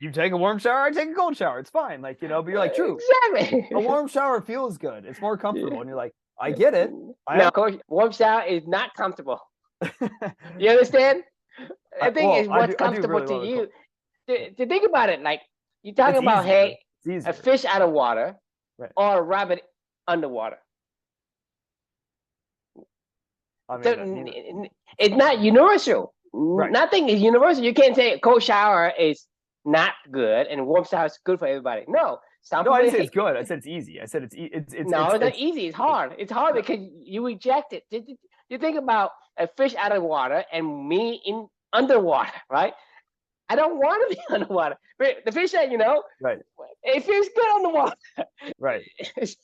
S2: You take a warm shower, I take a cold shower. It's fine. Like, but you're like, true.
S1: Exactly.
S2: A warm shower feels good. It's more comfortable. And you're like, I get it.
S1: Warm shower is not comfortable. You understand? The thing is, what's comfortable really to you? To think about it, like you're talking about, hey, a fish out of water, right, or a rabbit underwater. It's not universal. Right. Nothing is universal. You can't say a cold shower is not good and warm shower is good for everybody. No.
S2: No, I didn't say it's good. I said it's easy. I said it's
S1: no, it's not easy. It's hard. It's hard because you reject it. You think about a fish out of water and me in underwater, right? I don't want to be underwater. The fish that
S2: right,
S1: it feels good underwater.
S2: Right.
S1: That's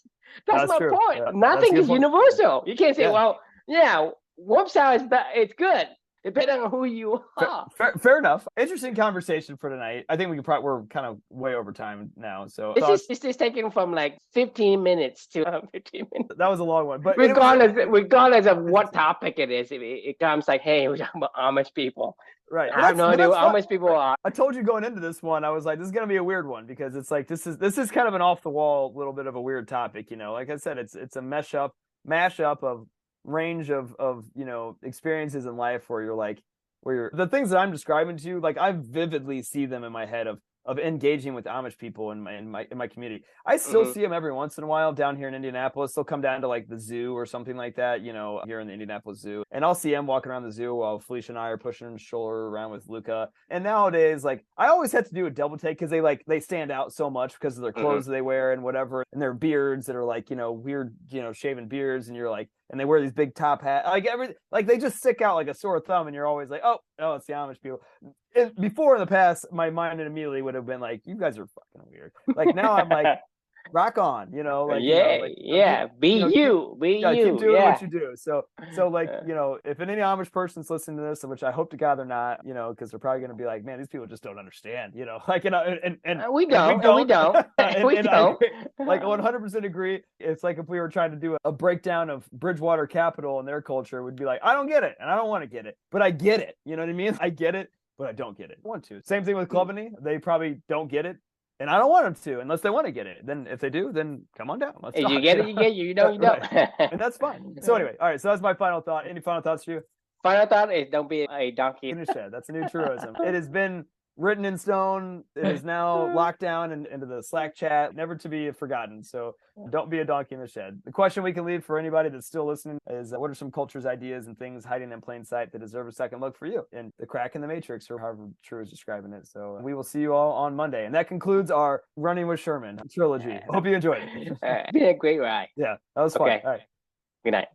S1: my point. Yeah. Nothing is universal. You can't say, well, yeah, warm shower is it's good. Depending on who you are.
S2: Fair enough. Interesting conversation for tonight. I think we're kind of way over time now. So
S1: it's just taking from like 15 minutes to 15 minutes.
S2: That was a long one. But
S1: regardless of what topic it is, it comes like, hey, we're talking about Amish people.
S2: Right.
S1: I have no idea what Amish people are.
S2: I told you going into this one, I was like, this is gonna be a weird one because it's like this is kind of an off the wall, little bit of a weird topic. Like I said, it's a mashup of range of experiences in life where you're the things that I'm describing to you, like I vividly see them in my head of engaging with Amish people in my community. I still see them every once in a while down here in Indianapolis. They'll come down to like the zoo or something like that, here in the Indianapolis Zoo, and I'll see them walking around the zoo while Felicia and I are pushing stroller around with Luca. And nowadays, like I always have to do a double take because they stand out so much because of their clothes that they wear and whatever, and their beards that are like weird shaven beards, and you're like, and they wear these big top hats, like they just stick out like a sore thumb, and you're always like, oh, it's the Amish people. Before in the past, my mind immediately would have been like, you guys are fucking weird. Like now I'm like, rock on, be you,
S1: keep doing
S2: what you do. So like, if any Amish person's listening to this, which I hope to God they're not, because they're probably going to be like, man, these people just don't understand, and
S1: we don't.
S2: Like 100% agree. It's like if we were trying to do a breakdown of Bridgewater Capital and their culture, would be like, I don't get it, and I don't want to get it, but I get it. You know what I mean? I get it, but I don't get it. I want to. Same thing with Clubany. They probably don't get it, and I don't want them to unless they want to get it. Then if they do, then come on down. Let's talk.
S1: You get it, you get it. You don't, you don't.
S2: Right. And that's fine. So anyway, all right. So that's my final thought. Any final thoughts for you?
S1: Final thought is don't be a donkey
S2: in a shed. That's a new truism. It has been written in stone. It is now locked down into the Slack chat, never to be forgotten. So don't be a donkey in the shed. The question we can leave for anybody that's still listening is, what are some cultures, ideas, and things hiding in plain sight that deserve a second look for you? And the crack in the matrix, or however True is describing it. So we will see you all on Monday. And that concludes our Running with Sherman trilogy. Hope you enjoyed it.
S1: It's been a great ride.
S2: Yeah, that was fun.
S1: Okay.
S2: All right.
S1: Good night.